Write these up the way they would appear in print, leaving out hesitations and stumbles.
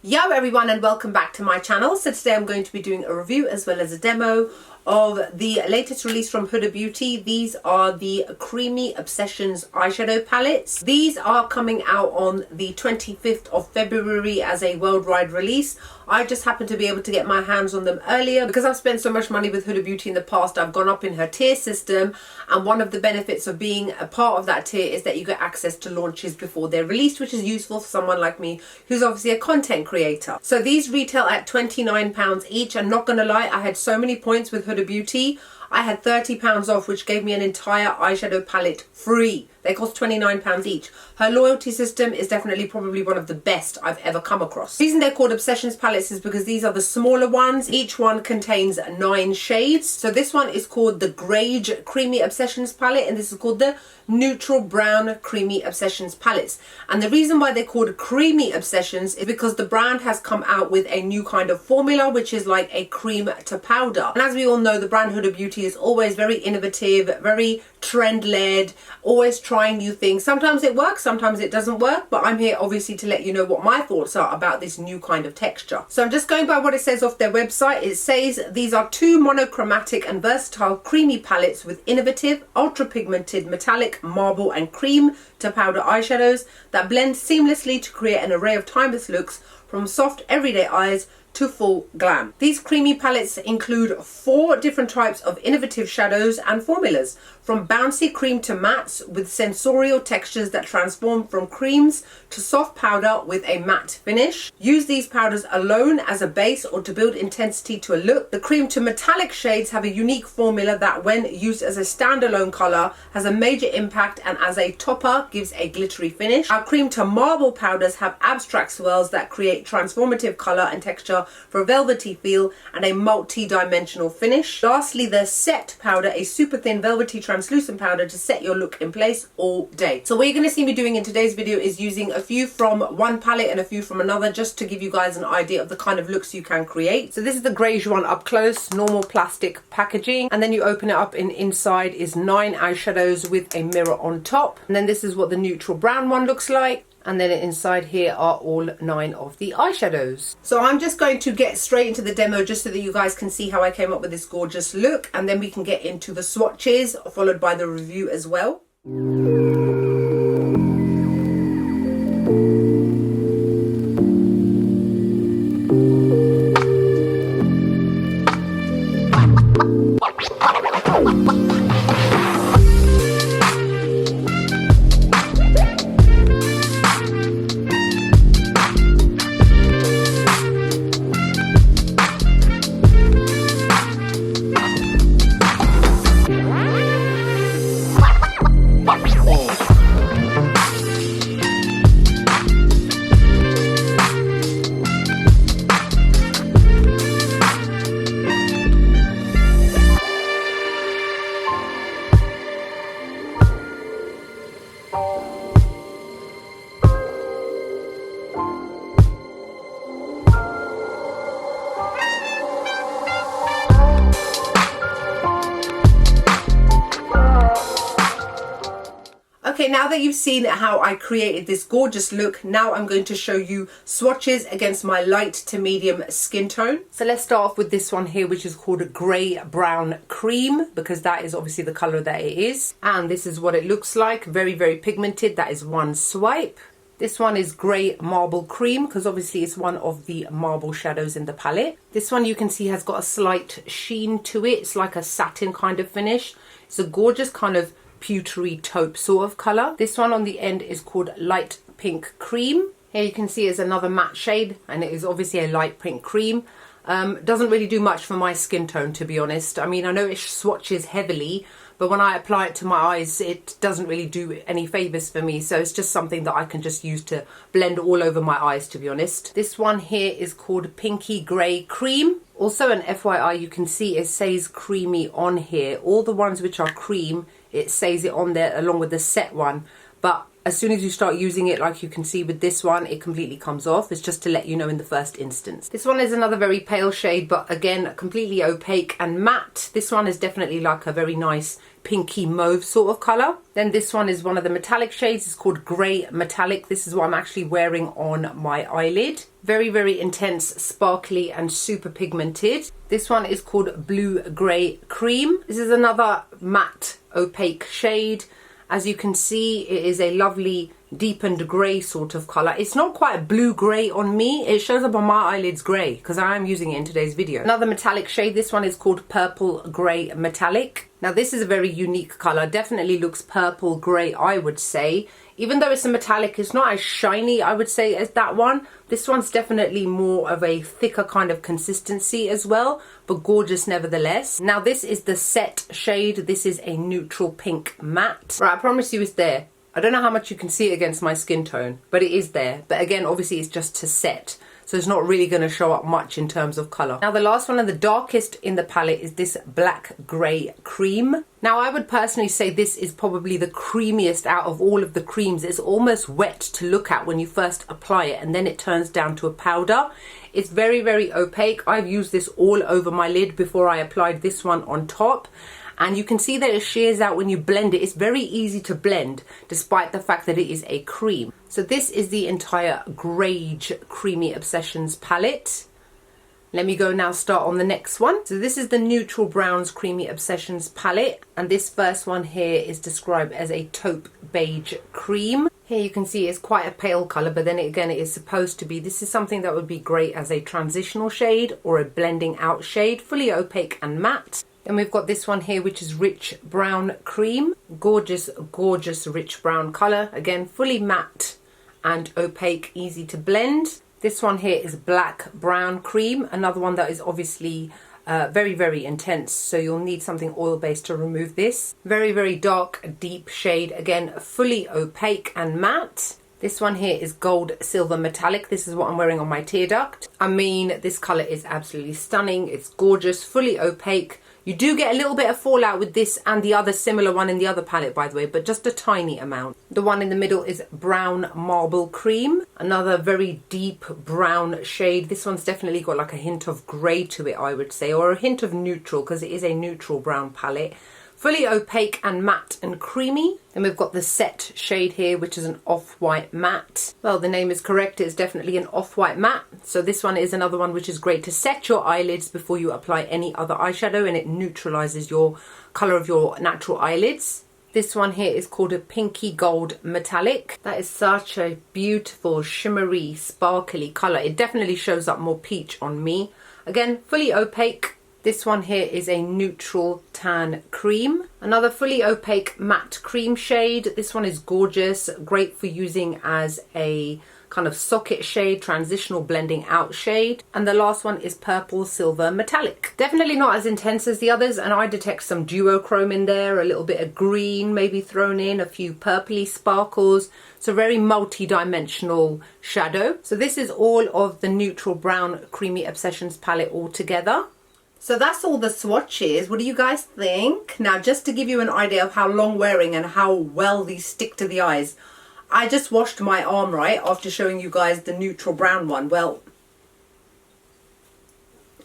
Yo everyone, and welcome back to my channel. So today I'm going to be doing a review as well as a demo of the latest release from Huda Beauty. These are the Creamy Obsessions eyeshadow palettes. These are coming out on the 25th of February as a worldwide release. I just happened to be able to get my hands on them earlier because I've spent so much money with Huda Beauty in the past. I've gone up in her tier system, and one of the benefits of being a part of that tier is that you get access to launches before they're released, which is useful for someone like me who's obviously a content creator. So these retail at £29 each. I'm not gonna lie, I had so many points with Huda Beauty. I had £30 off, which gave me an entire eyeshadow palette free. They cost £29 each. Her loyalty system is definitely probably one of the best I've ever come across. The reason they're called Obsessions palettes is because these are the smaller ones. Each one contains 9 shades. So this one is called the Griege Creamy Obsessions palette, and this is called the Neutral Brown Creamy Obsessions palettes. And the reason why they're called Creamy Obsessions is because the brand has come out with a new kind of formula, which is like a cream to powder. And as we all know, the brand Huda Beauty is always very innovative, very trend-led, always trying new things. Sometimes it works, sometimes it doesn't work, but I'm here obviously to let you know what my thoughts are about this new kind of texture. So I'm just going by what it says off their website. It says these are 2 monochromatic and versatile creamy palettes with innovative, ultra-pigmented, metallic, marble and cream to powder eyeshadows that blend seamlessly to create an array of timeless looks, from soft everyday eyes to full glam. These creamy palettes include 4 different types of innovative shadows and formulas, from bouncy cream to mattes with sensorial textures that transform from creams to soft powder with a matte finish. Use these powders alone as a base or to build intensity to a look. The cream to metallic shades have a unique formula that, when used as a standalone color, has a major impact, and as a topper gives a glittery finish. Our cream to marble powders have abstract swirls that create transformative color and texture for a velvety feel and a multi-dimensional finish. Lastly, the set powder, a super thin velvety translucent powder to set your look in place all day. So what you're going to see me doing in today's video is using a few from one palette and a few from another, just to give you guys an idea of the kind of looks you can create. So this is the Griege one up close, normal plastic packaging, and then you open it up and inside is 9 eyeshadows with a mirror on top. And then this is what the neutral brown one looks like. And then inside here are all 9 of the eyeshadows. So I'm just going to get straight into the demo just so that you guys can see how I came up with this gorgeous look, and then we can get into the swatches followed by the review as well. Okay, now that you've seen how I created this gorgeous look, now I'm going to show you swatches against my light to medium skin tone. So let's start off with this one here, which is called a grey brown cream, because that is obviously the colour that it is. And this is what it looks like, very, very pigmented. That is one swipe. This one is grey marble cream, because obviously it's one of the marble shadows in the palette. This one you can see has got a slight sheen to it. It's like a satin kind of finish. It's a gorgeous kind of pewtery taupe sort of colour. This one on the end is called light pink cream. Here you can see it's another matte shade, and it is obviously a light pink cream. Doesn't really do much for my skin tone, to be honest. I mean, I know it swatches heavily, but when I apply it to my eyes, it doesn't really do any favours for me. So it's just something that I can just use to blend all over my eyes, to be honest. This one here is called Pinky Grey Cream. Also an FYI, you can see it says creamy on here. All the ones which are cream, it says it on there along with the set one. But as soon as you start using it, like you can see with this one, it completely comes off. It's just to let you know in the first instance. This one is another very pale shade, but again, completely opaque and matte. This one is definitely like a very nice pinky mauve sort of colour. Then this one is one of the metallic shades. It's called Grey Metallic. This is what I'm actually wearing on my eyelid. Very, very intense, sparkly and super pigmented. This one is called Blue Grey Cream. This is another matte opaque shade. As you can see, it is a lovely deepened grey sort of colour. It's not quite blue grey on me. It shows up on my eyelids grey because I am using it in today's video. Another metallic shade. This one is called Purple Grey Metallic. Now this is a very unique colour. Definitely looks purple grey, I would say. Even though it's a metallic, it's not as shiny, I would say, as that one. This one's definitely more of a thicker kind of consistency as well, but gorgeous nevertheless. Now this is the set shade. This is a neutral pink matte. Right, I promise you it's there. I don't know how much you can see it against my skin tone, but it is there. But again, obviously it's just to set, so it's not really going to show up much in terms of colour. Now the last one and the darkest in the palette is this Black Grey Cream. Now I would personally say this is probably the creamiest out of all of the creams. It's almost wet to look at when you first apply it, and then it turns down to a powder. It's very, very opaque. I've used this all over my lid before I applied this one on top. And you can see that it shears out when you blend it. It's very easy to blend despite the fact that it is a cream. So this is the entire Griege Creamy Obsessions palette. Let me go now start on the next one. So this is the Neutral Browns Creamy Obsessions palette. And this first one here is described as a taupe beige cream. Here you can see it's quite a pale colour, but then again it is supposed to be. This is something that would be great as a transitional shade or a blending out shade. Fully opaque and matte. Then we've got this one here, which is Rich Brown Cream. Gorgeous, gorgeous rich brown colour. Again, fully matte and opaque, easy to blend. This one here is Black Brown Cream. Another one that is obviously very, very intense. So you'll need something oil-based to remove this. Very, very dark, deep shade. Again, fully opaque and matte. This one here is Gold Silver Metallic. This is what I'm wearing on my tear duct. I mean, this colour is absolutely stunning. It's gorgeous, fully opaque. You do get a little bit of fallout with this and the other similar one in the other palette, by the way, but just a tiny amount. The one in the middle is Brown Marble Cream. Another very deep brown shade. This one's definitely got like a hint of grey to it, I would say, or a hint of neutral because it is a neutral brown palette. Fully opaque and matte and creamy. Then we've got the set shade here, which is an off-white matte. Well, the name is correct. It's definitely an off-white matte. So this one is another one which is great to set your eyelids before you apply any other eyeshadow, and it neutralizes your color of your natural eyelids. This one here is called a Pinky Gold Metallic. That is such a beautiful, shimmery, sparkly color. It definitely shows up more peach on me. Again, fully opaque. This one here is a neutral tan cream. Another fully opaque matte cream shade. This one is gorgeous, great for using as a kind of socket shade, transitional blending out shade. And the last one is Purple Silver Metallic. Definitely not as intense as the others, and I detect some duochrome in there, a little bit of green maybe thrown in, a few purpley sparkles. So very multi-dimensional shadow. So this is all of the Neutral Brown Creamy Obsessions palette all together. So that's all the swatches. What do you guys think? Now, just to give you an idea of how long wearing and how well these stick to the eyes, I just washed my arm, right, after showing you guys the neutral brown one. Well,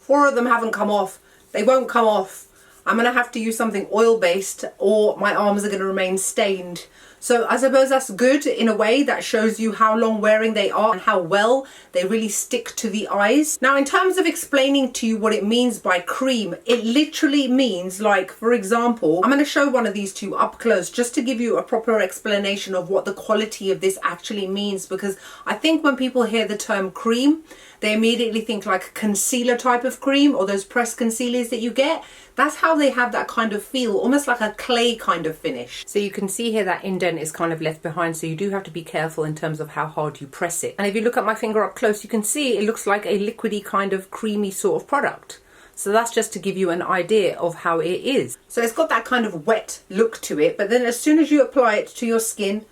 4 of them haven't come off. They won't come off. I'm going to have to use something oil-based or my arms are going to remain stained. So I suppose that's good in a way. That shows you how long wearing they are and how well they really stick to the eyes. Now, in terms of explaining to you what it means by cream, it literally means, like, for example, I'm going to show one of these two up close just to give you a proper explanation of what the quality of this actually means, because I think when people hear the term cream, they immediately think like a concealer type of cream or those pressed concealers that you get. That's how they have that kind of feel, almost like a clay kind of finish. So you can see here that indent is kind of left behind, so you do have to be careful in terms of how hard you press it. And if you look at my finger up close, you can see it looks like a liquidy kind of creamy sort of product. So that's just to give you an idea of how it is. So it's got that kind of wet look to it, but then as soon as you apply it to your skin,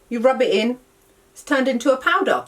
you rub it in, it's turned into a powder.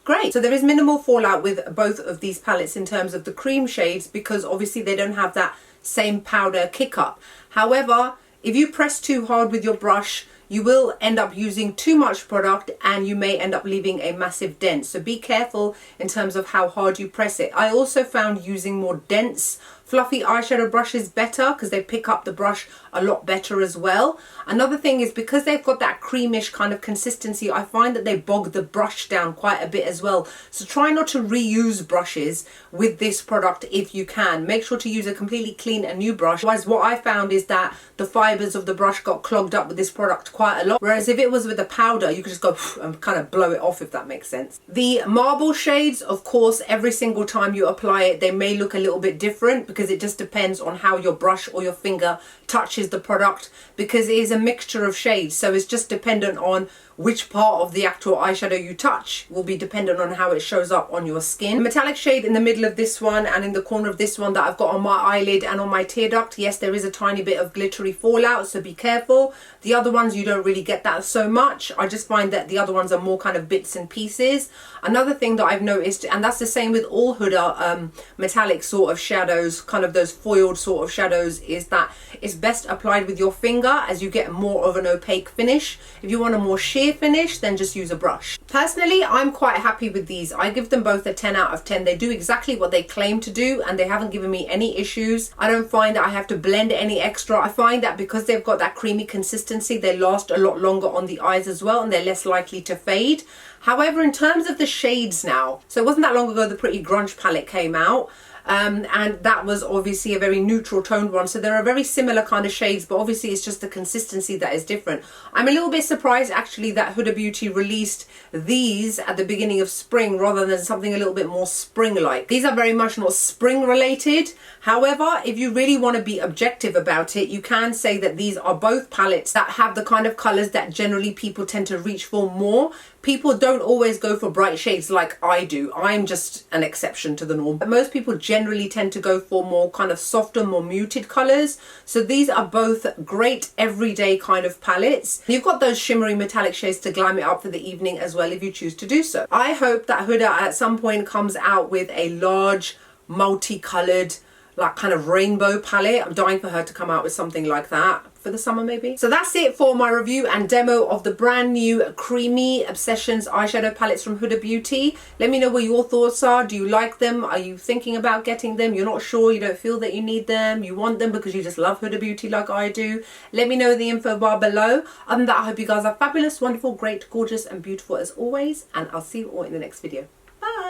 Great. So there is minimal fallout with both of these palettes in terms of the cream shades, because obviously they don't have that same powder kick up. However, if you press too hard with your brush, you will end up using too much product and you may end up leaving a massive dent. So be careful in terms of how hard you press it. I also found using more dense fluffy eyeshadow brushes better because they pick up the brush a lot better as well. Another thing is because they've got that creamish kind of consistency, I find that they bog the brush down quite a bit as well. So try not to reuse brushes with this product if you can. Make sure to use a completely clean and new brush. Otherwise, what I found is that the fibers of the brush got clogged up with this product quite a lot. Whereas if it was with a powder, you could just go and kind of blow it off, if that makes sense. The marble shades, of course, every single time you apply it, they may look a little bit different because it just depends on how your brush or your finger touches the product, because it is a mixture of shades. So it's just dependent on which part of the actual eyeshadow you touch will be dependent on how it shows up on your skin. The metallic shade in the middle of this one and in the corner of this one that I've got on my eyelid and on my tear duct, yes, there is a tiny bit of glittery fallout, so be careful. The other ones you don't really get that so much. I just find that the other ones are more kind of bits and pieces. Another thing that I've noticed, and that's the same with all Huda metallic sort of shadows, kind of those foiled sort of shadows, is that it's best applied with your finger as you get more of an opaque finish. If you want a more sheer finish, then just use a brush. Personally, I'm quite happy with these. I give them both a 10 out of 10. They do exactly what they claim to do and they haven't given me any issues. I don't find that I have to blend any extra. I find that because they've got that creamy consistency, they last a lot longer on the eyes as well and they're less likely to fade. However, in terms of the shades now, so it wasn't that long ago the Pretty Grunge palette came out. And that was obviously a very neutral toned one, so there are very similar kind of shades, but obviously it's just the consistency that is different. I'm a little bit surprised actually that Huda Beauty released these at the beginning of spring rather than something a little bit more spring-like. These are very much not spring related. However, if you really want to be objective about it, you can say that these are both palettes that have the kind of colors that generally people tend to reach for more. People don't always go for bright shades like I do. I'm just an exception to the norm. But most people generally tend to go for more kind of softer, more muted colors. So these are both great everyday kind of palettes. You've got those shimmery metallic shades to glam it up for the evening as well if you choose to do so. I hope that Huda at some point comes out with a large, multicolored, like kind of rainbow palette. I'm dying for her to come out with something like that for the summer maybe. So that's it for my review and demo of the brand new Creamy Obsessions eyeshadow palettes from Huda Beauty. Let me know what your thoughts are. Do you like them? Are you thinking about getting them? You're not sure, you don't feel that you need them, you want them because you just love Huda Beauty like I do. Let me know in the info bar below. Other than that, I hope you guys are fabulous, wonderful, great, gorgeous and beautiful as always, and I'll see you all in the next video.